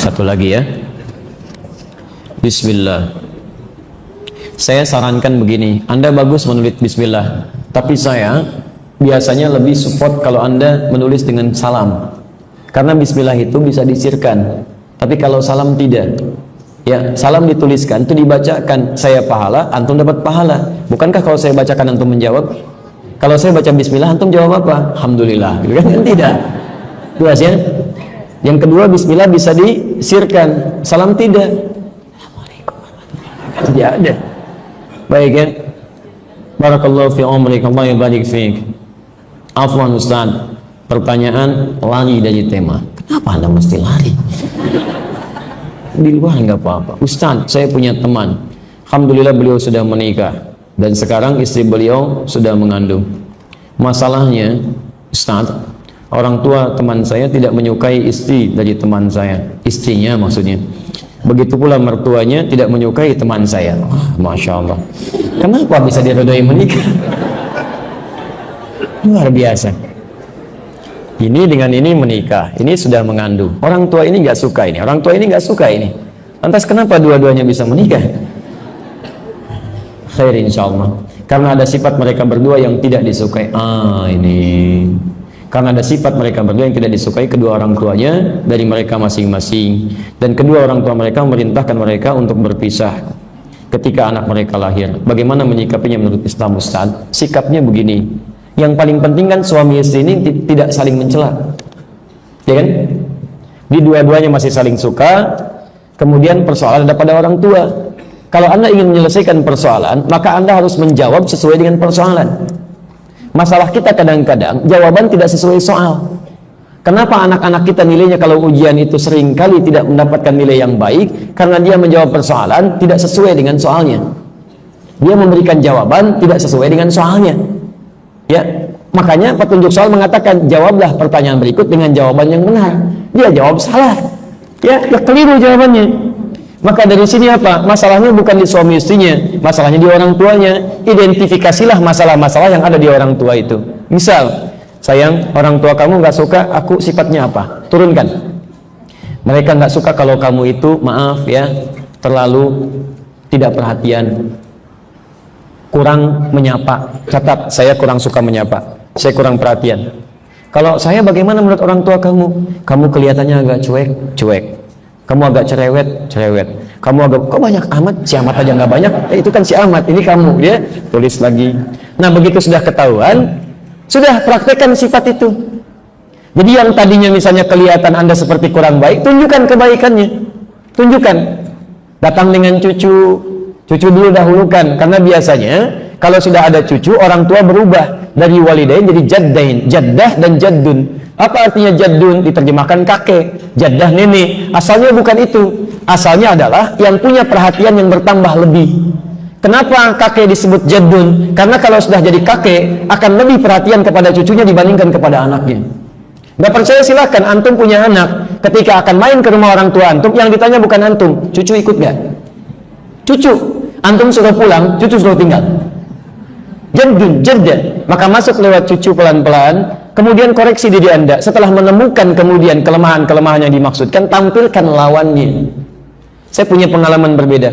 Satu lagi ya. Bismillah. Saya sarankan begini, Anda bagus menulis Bismillah, tapi saya biasanya lebih support kalau Anda menulis dengan salam, karena Bismillah itu bisa disirkan, tapi kalau salam tidak. Ya, salam dituliskan, itu dibacakan, saya pahala, antum dapat pahala. Bukankah kalau saya bacakan antum menjawab? Kalau saya baca Bismillah, antum jawab apa? Alhamdulillah, gitu kan? Tidak. Jelas ya? Yang kedua, Bismillah bisa disirkan, salam tidak. Tidak ada. Baik ya. Barakallahu fi umrik, Allah yabarik fiik. Afwan Ustaz, pertanyaan lari dari tema. Kenapa Anda mesti lari? Di luar nggak apa-apa. Ustaz, saya punya teman, alhamdulillah beliau sudah menikah dan sekarang istri beliau sudah mengandung. Masalahnya, Ustaz, orang tua teman saya tidak menyukai istri dari teman saya, istrinya maksudnya. Begitu pula mertuanya tidak menyukai teman saya. Masya Allah. Kenapa bisa diredai menikah? Luar biasa. Ini dengan ini menikah, ini sudah mengandung. Orang tua ini nggak suka ini, orang tua ini nggak suka ini. Lantas kenapa dua-duanya bisa menikah? Khair insyaallah. Karena ada sifat mereka berdua yang tidak disukai. Ini. Karena ada sifat mereka berdua yang tidak disukai kedua orang tuanya dari mereka masing-masing. Dan kedua orang tua mereka memerintahkan mereka untuk berpisah ketika anak mereka lahir. Bagaimana menyikapinya menurut Islam, Ustaz? Sikapnya begini. Yang paling penting kan suami istri ini tidak saling mencela, ya kan? Di dua-duanya masih saling suka. Kemudian persoalan ada pada orang tua. Kalau Anda ingin menyelesaikan persoalan, maka Anda harus menjawab sesuai dengan persoalan. Masalah kita kadang-kadang jawaban tidak sesuai soal. Kenapa anak-anak kita nilainya kalau ujian itu sering kali tidak mendapatkan nilai yang baik? Karena dia menjawab persoalan tidak sesuai dengan soalnya. Dia memberikan jawaban tidak sesuai dengan soalnya. Ya, makanya petunjuk soal mengatakan jawablah pertanyaan berikut dengan jawaban yang benar. Dia jawab salah. Ya, keliru jawabannya. Maka dari sini apa? Masalahnya bukan di suami istrinya, masalahnya di orang tuanya. Identifikasilah masalah-masalah yang ada di orang tua itu. Misal, sayang, orang tua kamu nggak suka aku sifatnya apa? Turunkan. Mereka nggak suka kalau kamu itu, maaf ya, terlalu tidak perhatian, kurang menyapa. Catat, saya kurang suka menyapa, saya kurang perhatian. Kalau saya, bagaimana menurut orang tua kamu? Kamu kelihatannya agak cuek. Kamu agak cerewet. Kamu agak, kok banyak amat? Si amat aja nggak banyak. Itu kan si amat, ini kamu. Dia tulis lagi. Nah, begitu sudah ketahuan, sudah praktekkan sifat itu. Jadi yang tadinya misalnya kelihatan Anda seperti kurang baik, tunjukkan kebaikannya. Tunjukkan. Datang dengan cucu dulu dahulukan, karena biasanya kalau sudah ada cucu, orang tua berubah dari walidain jadi jaddain, jaddah dan jaddun. Apa artinya jaddun? Diterjemahkan kakek, jaddah nenek. Asalnya bukan itu. Asalnya adalah yang punya perhatian yang bertambah lebih. Kenapa kakek disebut jaddun? Karena kalau sudah jadi kakek akan lebih perhatian kepada cucunya dibandingkan kepada anaknya. Nggak percaya silahkan, antum punya anak, ketika akan main ke rumah orang tua antum, yang ditanya bukan antum, cucu ikut nggak? Cucu, antum sudah pulang, cucu sudah tinggal. Jaddun, jaddah. Maka masuk lewat cucu pelan-pelan, kemudian koreksi diri Anda. Setelah menemukan kemudian kelemahan-kelemahan yang dimaksudkan, tampilkan lawannya. Saya punya pengalaman berbeda.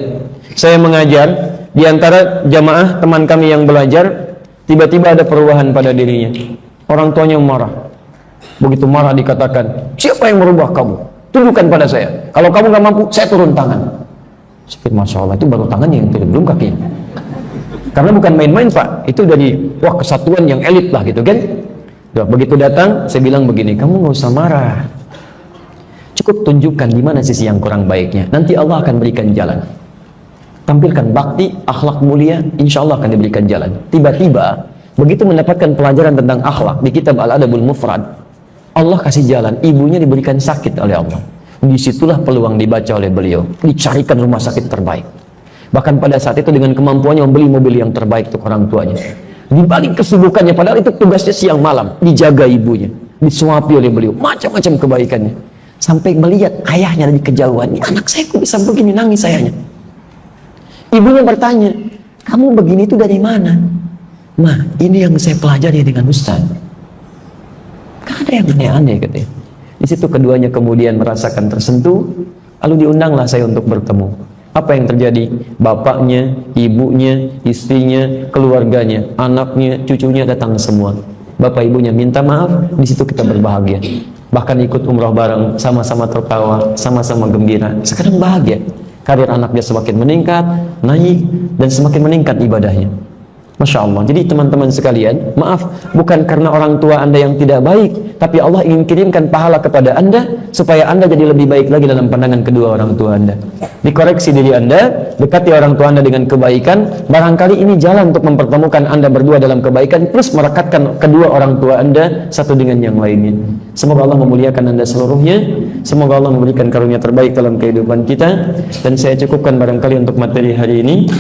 Saya mengajar, di antara jamaah teman kami yang belajar, tiba-tiba ada perubahan pada dirinya. Orang tuanya marah. Begitu marah dikatakan, siapa yang merubah kamu? Tunjukkan pada saya. Kalau kamu nggak mampu, saya turun tangan. Sakit, Masya Allah, itu baru tangannya yang turun, belum kakinya. Karena bukan main-main Pak, itu dari wah kesatuan yang elit lah gitu kan. Begitu datang, saya bilang begini, kamu nggak usah marah, cukup tunjukkan di mana sisi yang kurang baiknya, nanti Allah akan berikan jalan. Tampilkan bakti, akhlak mulia, insya Allah akan diberikan jalan. Tiba-tiba begitu mendapatkan pelajaran tentang akhlak di kitab Al-Adabul Mufrad, Allah kasih jalan, ibunya diberikan sakit oleh Allah. Disitulah peluang dibaca oleh beliau, dicarikan rumah sakit terbaik. Bahkan pada saat itu dengan kemampuannya membeli mobil yang terbaik untuk orang tuanya. Di balik kesibukannya, padahal itu tugasnya siang malam, dijaga ibunya, disuapi oleh beliau, macam-macam kebaikannya. Sampai melihat ayahnya dari kejauhan, anak saya kok bisa begini, nangis ayahnya. Ibunya bertanya, kamu begini itu dari mana? Ma, ini yang saya pelajari dengan Ustaz. Gak ada yang aneh-aneh katanya. Di situ keduanya kemudian merasakan tersentuh, lalu diundanglah saya untuk bertemu. Apa yang terjadi? Bapaknya, ibunya, istrinya, keluarganya, anaknya, cucunya datang semua. Bapak ibunya minta maaf, di situ kita berbahagia. Bahkan ikut umrah bareng, sama-sama tertawa, sama-sama gembira. Sekarang bahagia. Karir anaknya semakin meningkat, naik, dan semakin meningkat ibadahnya. Masya Allah. Jadi teman-teman sekalian, maaf, bukan karena orang tua Anda yang tidak baik, tapi Allah ingin kirimkan pahala kepada Anda, supaya Anda jadi lebih baik lagi dalam pandangan kedua orang tua Anda. Dikoreksi diri Anda, dekati orang tua Anda dengan kebaikan, barangkali ini jalan untuk mempertemukan Anda berdua dalam kebaikan, plus merekatkan kedua orang tua Anda satu dengan yang lainnya. Semoga Allah memuliakan Anda seluruhnya, semoga Allah memberikan karunia terbaik dalam kehidupan kita, dan saya cukupkan barangkali untuk materi hari ini.